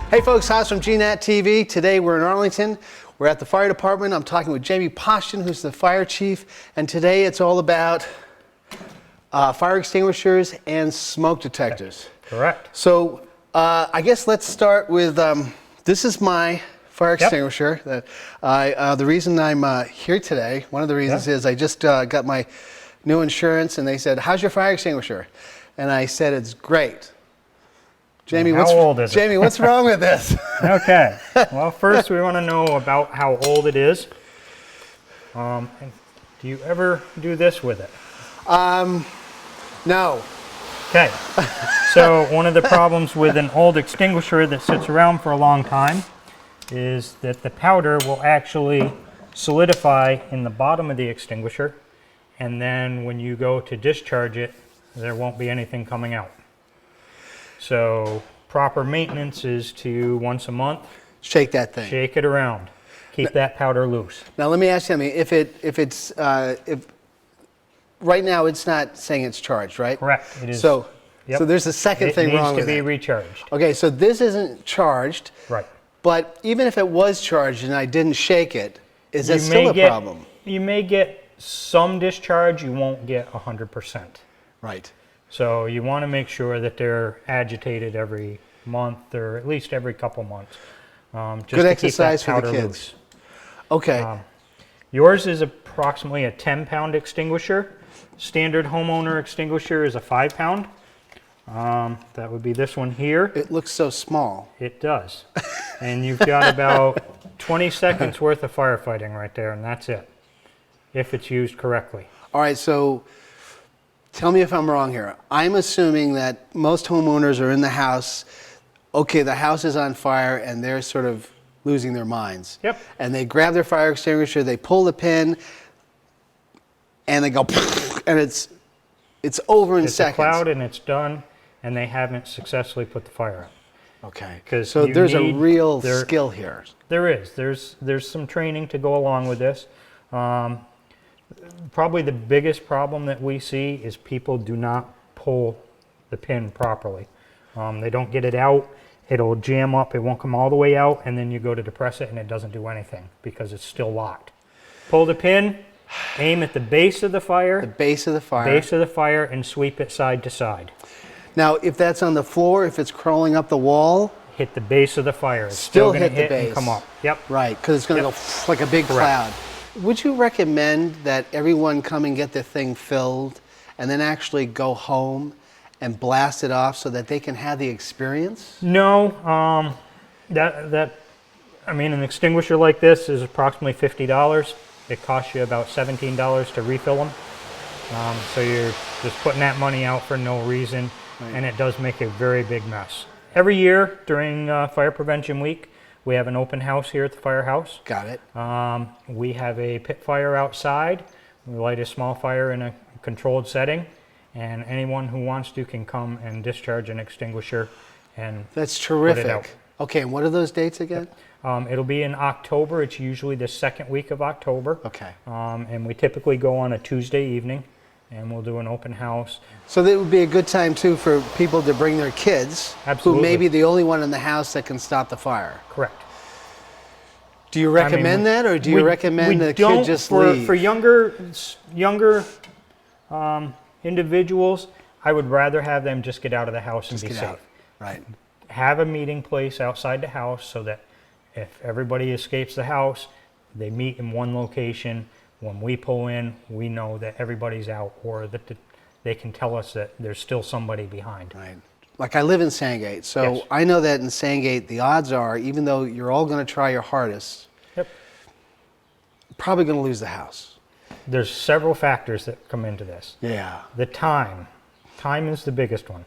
Hey folks, Haas from GNAT TV. Today we're in Arlington. We're at the fire department. I'm talking with Jamie Poston, who's the fire chief. And today it's all about fire extinguishers and smoke detectors. Correct. So I guess let's start with, this is my fire extinguisher. That the reason I'm here today, one of the reasons is I just got my new insurance and they said, how's your fire extinguisher? And I said, it's great. Jamie, how old is it? Jamie, what's wrong with this? Okay. Well, first we want to know about how old it is. And do you ever do this with it? No. Okay. So one of the problems with an old extinguisher that sits around for a long time is that the powder will actually solidify in the bottom of the extinguisher, and then when you go to discharge it, there won't be anything coming out. So proper maintenance is to once a month shake that thing. Shake it around. Keep that powder loose. Now let me ask you something. If right now it's not saying it's charged, right? Correct. It is. So there's a second thing wrong with it. It needs to be recharged. Okay, so this isn't charged. Right. But even if it was charged and I didn't shake it, is that still a problem? You may get some discharge. You won't get 100%. Right. So you want to make sure that they're agitated every month or at least every couple months. Just Good exercise for the kids. Loose. Okay. Yours is approximately a 10-pound extinguisher. Standard homeowner extinguisher is a 5-pound. That would be this one here. It looks so small. It does. And you've got about 20 seconds worth of firefighting right there, and that's it, if it's used correctly. All right, so tell me if I'm wrong here. I'm assuming that most homeowners are in the house, okay, the house is on fire and they're sort of losing their minds. Yep. And they grab their fire extinguisher, they pull the pin, and they go, and it's over in seconds. It's a cloud and it's done, and they haven't successfully put the fire out. Okay. So there's a real skill here. There is. There's some training to go along with this. Probably the biggest problem that we see is people do not pull the pin properly. They don't get it out. It'll jam up. It won't come all the way out, and then you go to depress it, and it doesn't do anything because it's still locked. Pull the pin, aim at the base of the fire. The base of the fire. Base of the fire, and sweep it side to side. Now, if that's on the floor, if it's crawling up the wall, hit the base of the fire. It's still going to hit the base and come up. Yep. Right, because it's going to go like a big cloud. Would you recommend that everyone come and get their thing filled and then actually go home and blast it off so that they can have the experience? No. I mean, an extinguisher like this is approximately $50. It costs you about $17 to refill them. So you're just putting that money out for no reason, and it does make a very big mess. Every year during Fire Prevention Week, we have an open house here at the firehouse. Got it. We have a pit fire outside. We light a small fire in a controlled setting, and anyone who wants to can come and discharge an extinguisher and That's terrific. put it out. Okay, and what are those dates again? It'll be in October. It's usually the second week of October. Okay. And we typically go on a Tuesday evening, and we'll do an open house. So that would be a good time too for people to bring their kids, Absolutely. who may be the only one in the house that can stop the fire. Correct. Do you recommend that, or do you recommend the kid just leave? For younger individuals, I would rather have them just get out of the house and be safe. Right. Have a meeting place outside the house so that if everybody escapes the house, they meet in one location. When we pull in, we know that everybody's out, or that they can tell us that there's still somebody behind. Right. Like I live in Sandgate, so I know that in Sandgate, the odds are, even though you're all going to try your hardest, probably going to lose the house. There's several factors that come into this. Yeah. The time. Time is the biggest one.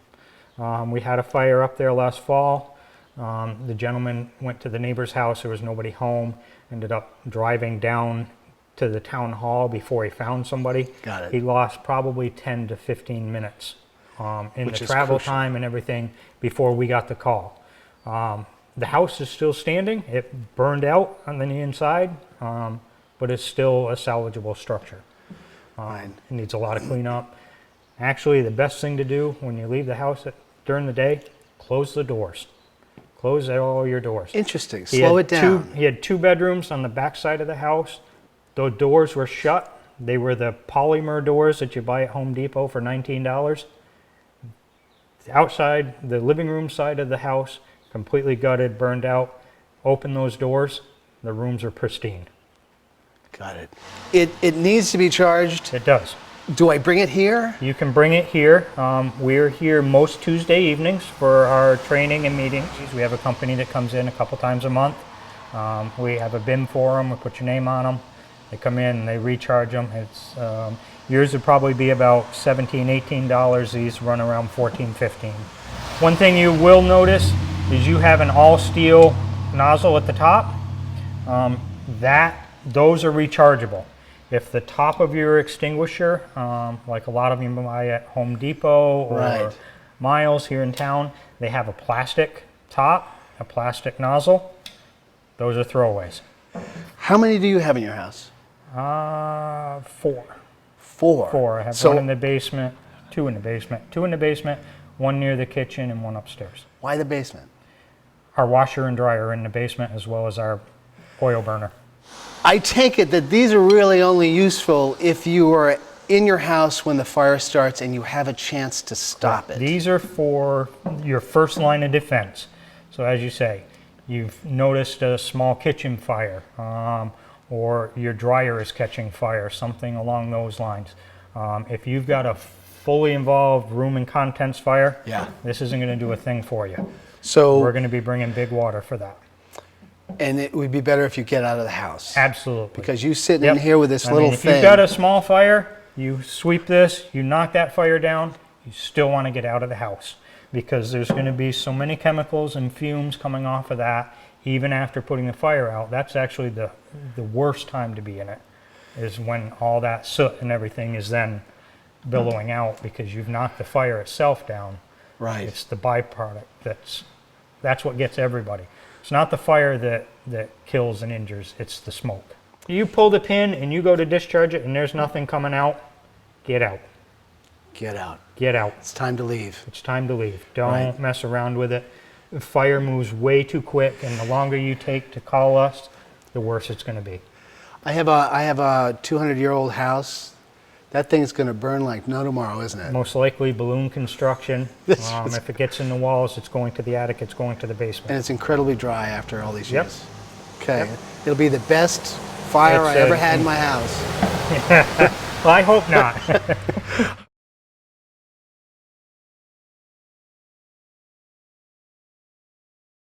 We had a fire up there last fall. The gentleman went to the neighbor's house. There was nobody home. Ended up driving down to the town hall before he found somebody. Got it. He lost probably 10 to 15 minutes in the travel time and everything before we got the call. The house is still standing. It burned out on the inside, but it's still a salvageable structure. It needs a lot of cleanup. Actually, the best thing to do when you leave the house during the day, close the doors. Close all your doors. Interesting. Slow it down. He had 2 bedrooms on the back side of the house. The doors were shut. They were the polymer doors that you buy at Home Depot for $19. The outside, the living room side of the house, completely gutted, burned out. Open those doors, the rooms are pristine. Got it. It needs to be charged. It does. Do I bring it here? You can bring it here. We're here most Tuesday evenings for our training and meetings. We have a company that comes in a couple times a month. We have a bin for them. We put your name on them. They come in and they recharge them. It's yours would probably be about $17, $18. These run around $14, $15. One thing you will notice is you have an all steel nozzle at the top. Those are rechargeable. If the top of your extinguisher, like a lot of you buy at Home Depot or Miles here in town, they have a plastic top, a plastic nozzle. Those are throwaways. How many do you have in your house? 4. 4. I have 1 in the basement, 2 in the basement, 2 in the basement, 1 near the kitchen, and 1 upstairs. Why the basement? Our washer and dryer are in the basement, as well as our oil burner. I take it that these are really only useful if you are in your house when the fire starts and you have a chance to stop it. These are for your first line of defense. So as you say, you've noticed a small kitchen fire, or your dryer is catching fire, something along those lines. If you've got a fully involved room and contents fire, this isn't going to do a thing for you. So we're going to be bringing big water for that. And it would be better if you get out of the house. Absolutely. Because you sitting in here with this little if thing. If you've got a small fire, you sweep this, you knock that fire down, you still want to get out of the house. Because there's going to be so many chemicals and fumes coming off of that, even after putting the fire out. That's actually the worst time to be in it, is when all that soot and everything is then billowing out because you've knocked the fire itself down. Right. It's the byproduct that's what gets everybody. It's not the fire that kills and injures, it's the smoke. You pull the pin and you go to discharge it and there's nothing coming out, get out. Get out. Get out. It's time to leave. It's time to leave. Don't mess around with it. The fire moves way too quick, and the longer you take to call us, the worse it's going to be. I have a 200-year-old house. That thing's going to burn like no tomorrow, isn't it? Most likely balloon construction. If it gets in the walls, it's going to the attic, it's going to the basement. And it's incredibly dry after all these years. Yep. Okay. Yep. It'll be the best fire I ever had in my house. Well, I hope not.